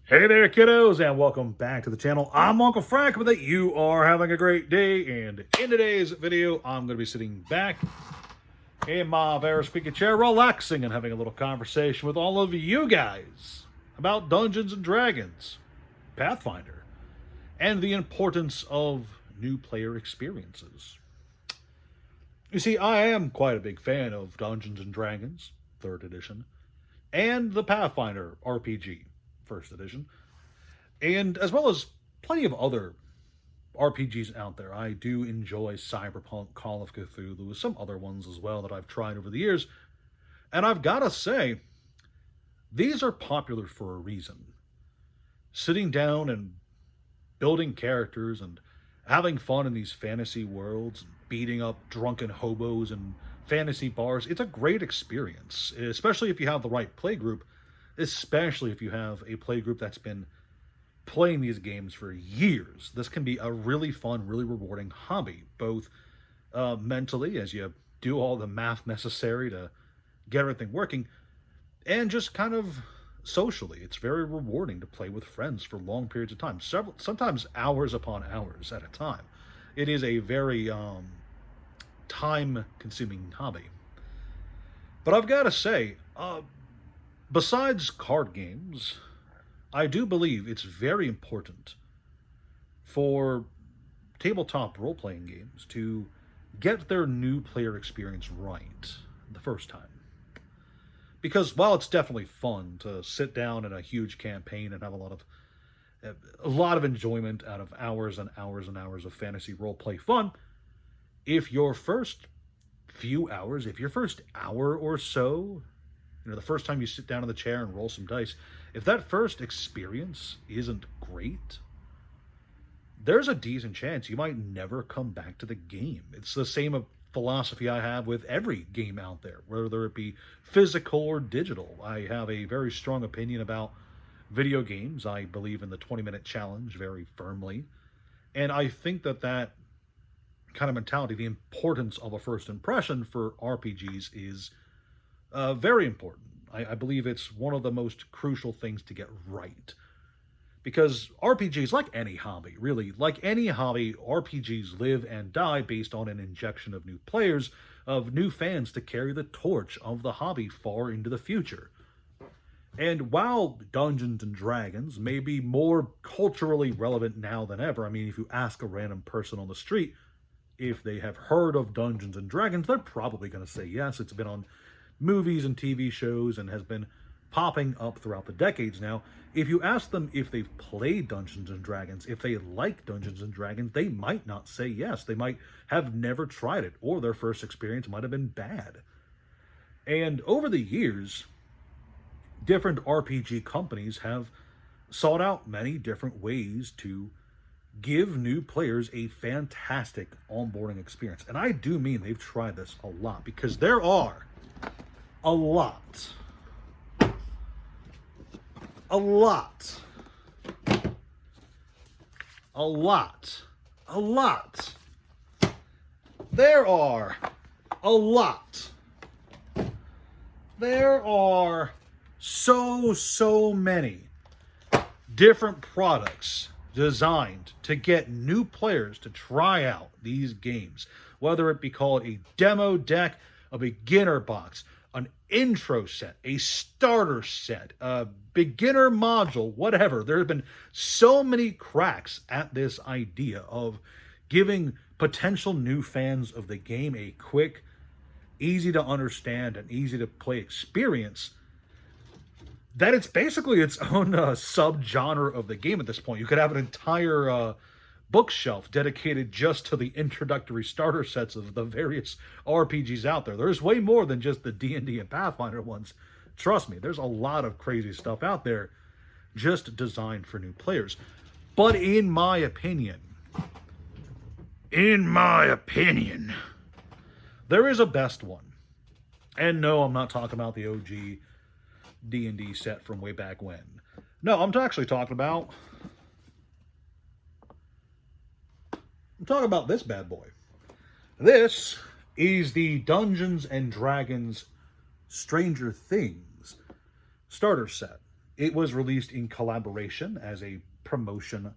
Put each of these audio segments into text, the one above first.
Hey there, kiddos, and welcome back to the channel. I'm Uncle Frank, but that you are having a great day. And in today's video, I'm going to be sitting back in my very squeaky chair, relaxing and having a little conversation with all of you guys about Dungeons and Dragons, Pathfinder, and the importance of new player experiences. You see, I am quite a big fan of Dungeons and Dragons, 3rd edition, and the Pathfinder RPG, 1st edition, and as well as plenty of other RPGs out there. I do enjoy Cyberpunk, Call of Cthulhu, some other ones as well that I've tried over the years, and I've got to say, these are popular for a reason. Sitting down and building characters and having fun in these fantasy worlds, beating up drunken hobos in fantasy bars, it's a great experience, especially if you have the right play group, especially if you have a play group that's been playing these games for years. This can be a really fun, really rewarding hobby, both mentally, as you do all the math necessary to get everything working, and just kind of socially. It's very rewarding to play with friends for long periods of time, sometimes hours upon hours at a time. It is a very time-consuming hobby. But I've got to say, besides card games, I do believe it's very important for tabletop role-playing games to get their new player experience right the first time. Because while it's definitely fun to sit down in a huge campaign and have a lot of enjoyment out of hours and hours and hours of fantasy role-play fun, if your first few hours, if your first hour or so, the first time you sit down in the chair and roll some dice, if that first experience isn't great, there's a decent chance you might never come back to the game. It's the same philosophy I have with every game out there, whether it be physical or digital. I have a very strong opinion about video games. I believe in the 20-minute challenge very firmly. And I think that kind of mentality, the importance of a first impression for RPGs is very important. I believe it's one of the most crucial things to get right. Because RPGs, like any hobby, really, like any hobby, RPGs live and die based on an injection of new players, of new fans to carry the torch of the hobby far into the future. And while Dungeons and Dragons may be more culturally relevant now than ever, I mean, if you ask a random person on the street if they have heard of Dungeons and Dragons, they're probably going to say yes. It's been on movies and TV shows and has been popping up throughout the decades now. If you ask them if they've played Dungeons and Dragons, if they like Dungeons and Dragons, they might not say yes. They might have never tried it, or their first experience might have been bad. And over the years, different RPG companies have sought out many different ways to give new players a fantastic onboarding experience. And I do mean they've tried this a lot, because there are a lot there are so many different products designed to get new players to try out these games, whether it be called a demo deck, a beginner box, an intro set, a starter set, a beginner module, whatever. There have been so many cracks at this idea of giving potential new fans of the game a quick, easy to understand and easy to play experience, that it's basically its own subgenre of the game at this point. You could have an entire bookshelf dedicated just to the introductory starter sets of the various RPGs out there. There's way more than just the D&D and Pathfinder ones. Trust me, there's a lot of crazy stuff out there just designed for new players. But in my opinion, there is a best one. And no, I'm not talking about the OG D&D set from way back when. No, I'm actually talking about this bad boy. This is the Dungeons and Dragons Stranger Things starter set. It was released in collaboration as a promotion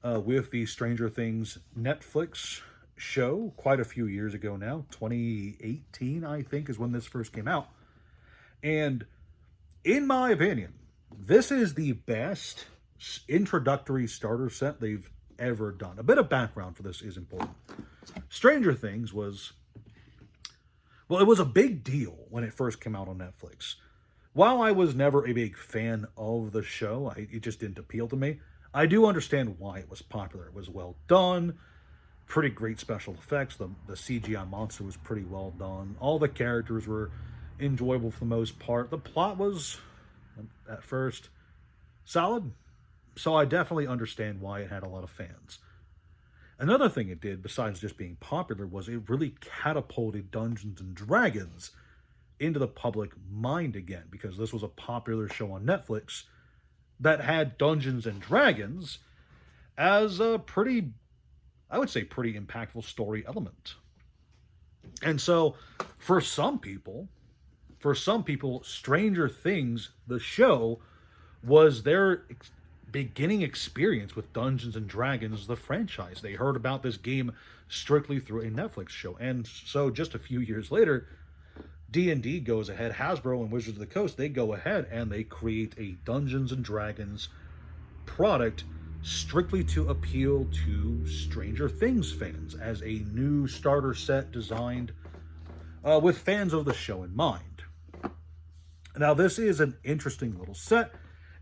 with the Stranger Things Netflix show quite a few years ago now. 2018, I think, is when this first came out. And in my opinion, this is the best introductory starter set they've ever done. A bit of background for this is important. Stranger Things was, well, it was a big deal when it first came out on Netflix. While I was never a big fan of the show, it just didn't appeal to me. I do understand why it was popular. It was well done, pretty great special effects. The CGI monster was pretty well done. All the characters were enjoyable for the most part. The plot was, at first, solid. So I definitely understand why it had a lot of fans. Another thing it did, besides just being popular, was it really catapulted Dungeons and Dragons into the public mind again, because this was a popular show on Netflix that had Dungeons and Dragons as a pretty, I would say, pretty impactful story element. And so, for some people, Stranger Things, the show, was their beginning experience with Dungeons and Dragons, the franchise. They heard about this game strictly through a Netflix show. And so just a few years later, D&D goes ahead, Hasbro and Wizards of the Coast, they go ahead and they create a Dungeons and Dragons product strictly to appeal to Stranger Things fans as a new starter set designed with fans of the show in mind. Now, this is an interesting little set.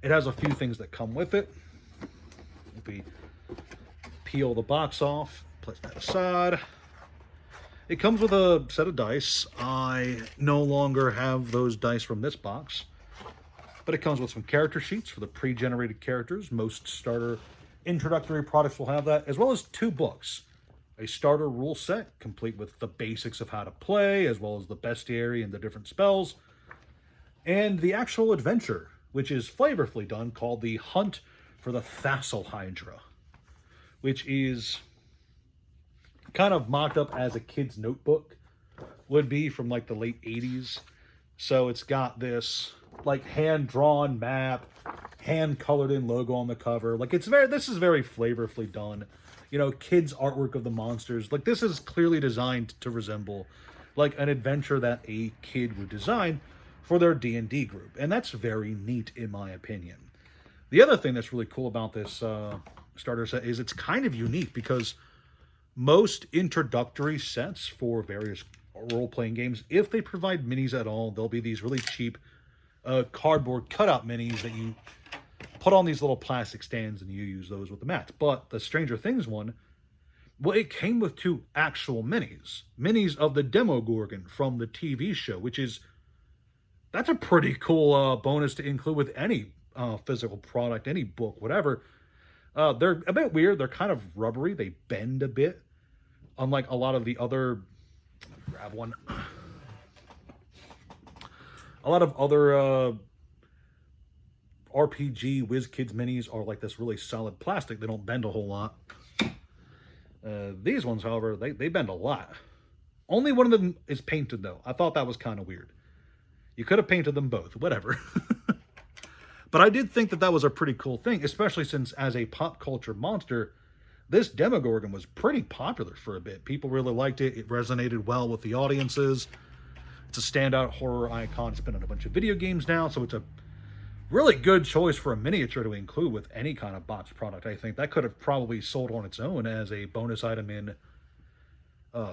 It has a few things that come with it. If we peel the box off, place that aside. It comes with a set of dice. I no longer have those dice from this box, but it comes with some character sheets for the pre-generated characters. Most starter introductory products will have that, as well as 2 books. A starter rule set, complete with the basics of how to play, as well as the bestiary and the different spells. And the actual adventure, which is flavorfully done, called The Hunt for the Thassel Hydra, which is kind of mocked up as a kid's notebook would be from like the late 80s. So it's got this like hand-drawn map, hand-colored in logo on the cover. Like this is very flavorfully done. You know, kids' artwork of the monsters. Like this is clearly designed to resemble like an adventure that a kid would design for their D&D group. And that's very neat in my opinion. The other thing that's really cool about this starter set is it's kind of unique because most introductory sets for various role-playing games, if they provide minis at all, they'll be these really cheap cardboard cutout minis that you put on these little plastic stands and you use those with the mats. But the Stranger Things one, well, it came with 2 actual minis of the Demogorgon from the TV show, that's a pretty cool bonus to include with any physical product, any book, whatever. They're a bit weird. They're kind of rubbery. They bend a bit, unlike a lot of the other. Grab one. A lot of other RPG WizKids minis are like this really solid plastic. They don't bend a whole lot. These ones, however, they bend a lot. Only one of them is painted, though. I thought that was kind of weird. You could have painted them both, whatever. But I did think that was a pretty cool thing, especially since as a pop culture monster, this Demogorgon was pretty popular for a bit. People really liked it. It resonated well with the audiences. It's a standout horror icon. It's been in a bunch of video games now, so it's a really good choice for a miniature to include with any kind of box product. I think that could have probably sold on its own as a bonus item in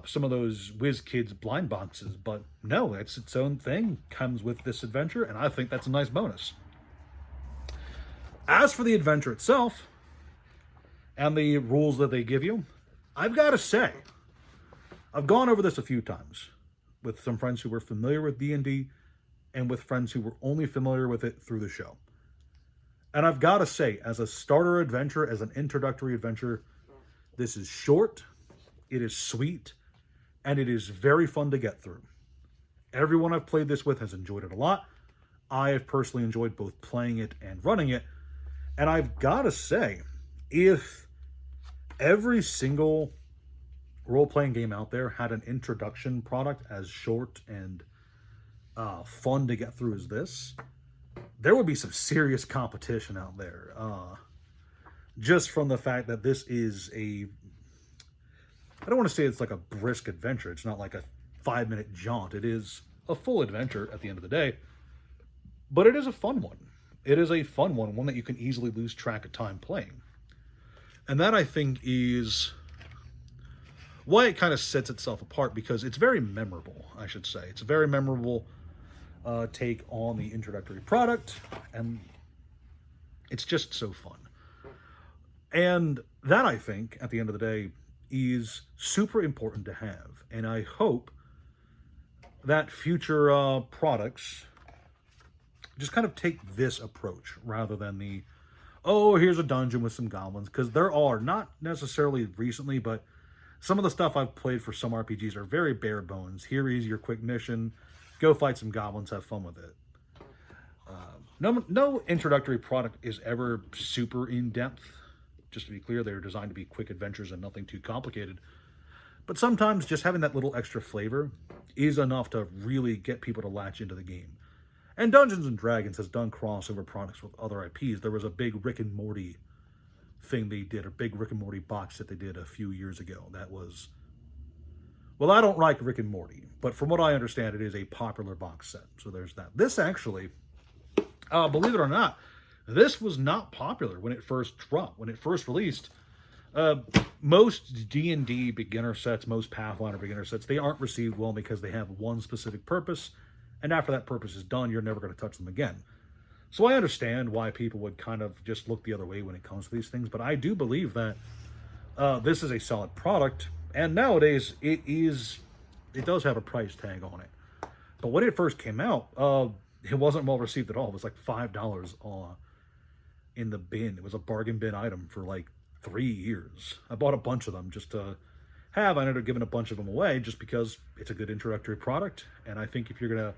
some of those WizKids blind boxes, but no, it's its own thing. Comes with this adventure, and I think that's a nice bonus. As for the adventure itself and the rules that they give you, I've got to say, I've gone over this a few times with some friends who were familiar with D&D and with friends who were only familiar with it through the show. And I've got to say, as a starter adventure, as an introductory adventure, this is short, it is sweet, and it is very fun to get through. Everyone I've played this with has enjoyed it a lot. I have personally enjoyed both playing it and running it. And I've got to say, if every single role-playing game out there had an introduction product as short and fun to get through as this, there would be some serious competition out there. Just from the fact that this is I don't want to say it's like a brisk adventure. It's not like a 5-minute jaunt. It is a full adventure at the end of the day, but it is a fun one. It is a fun one that you can easily lose track of time playing. And that, I think, is why it kind of sets itself apart, because it's very memorable, I should say. It's a very memorable take on the introductory product, and it's just so fun. And that, I think, at the end of the day, is super important to have. And I hope that future products just kind of take this approach rather than the, oh, here's a dungeon with some goblins. Because there are, not necessarily recently, but some of the stuff I've played for some RPGs are very bare bones. Here is your quick mission. Go fight some goblins, have fun with it. No introductory product is ever super in-depth. Just to be clear, they're designed to be quick adventures and nothing too complicated. But sometimes just having that little extra flavor is enough to really get people to latch into the game. And Dungeons & Dragons has done crossover products with other IPs. There was a big Rick and Morty thing they did, a big Rick and Morty box that they did a few years ago. That was... Well, I don't like Rick and Morty, but from what I understand, it is a popular box set. So there's that. This actually, believe it or not, this was not popular when it first dropped, when it first released. Most D&D beginner sets, most Pathfinder beginner sets, they aren't received well because they have one specific purpose, and after that purpose is done, you're never going to touch them again. So I understand why people would kind of just look the other way when it comes to these things, but I do believe that this is a solid product, and nowadays it does have a price tag on it. But when it first came out, it wasn't well received at all. It was like $5 in the bin. It was a bargain bin item for like 3 years. I bought a bunch of them just to have. I ended up giving a bunch of them away just because it's a good introductory product. And I think if you're going to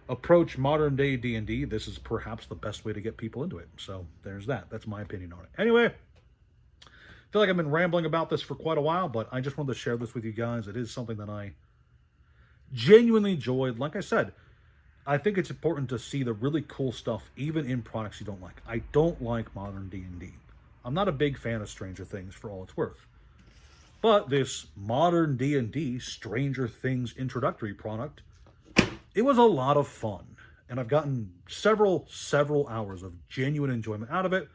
approach modern day D&D, this is perhaps the best way to get people into it. So there's that. That's my opinion on it. Anyway, I feel like I've been rambling about this for quite a while, but I just wanted to share this with you guys. It is something that I genuinely enjoyed. Like I said, I think it's important to see the really cool stuff even in products you don't like. I don't like modern D&D. I'm not a big fan of Stranger Things for all it's worth. But this modern D&D Stranger Things introductory product, it was a lot of fun. And I've gotten several hours of genuine enjoyment out of it.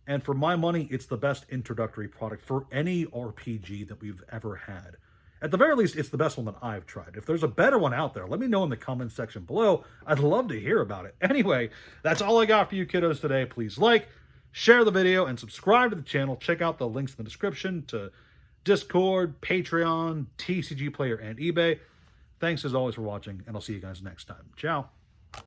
And for my money, it's the best introductory product for any RPG that we've ever had. At the very least, it's the best one that I've tried. If there's a better one out there, let me know in the comments section below. I'd love to hear about it. Anyway, that's all I got for you kiddos today. Please like, share the video, and subscribe to the channel. Check out the links in the description to Discord, Patreon, TCG Player, and eBay. Thanks as always for watching, and I'll see you guys next time. Ciao.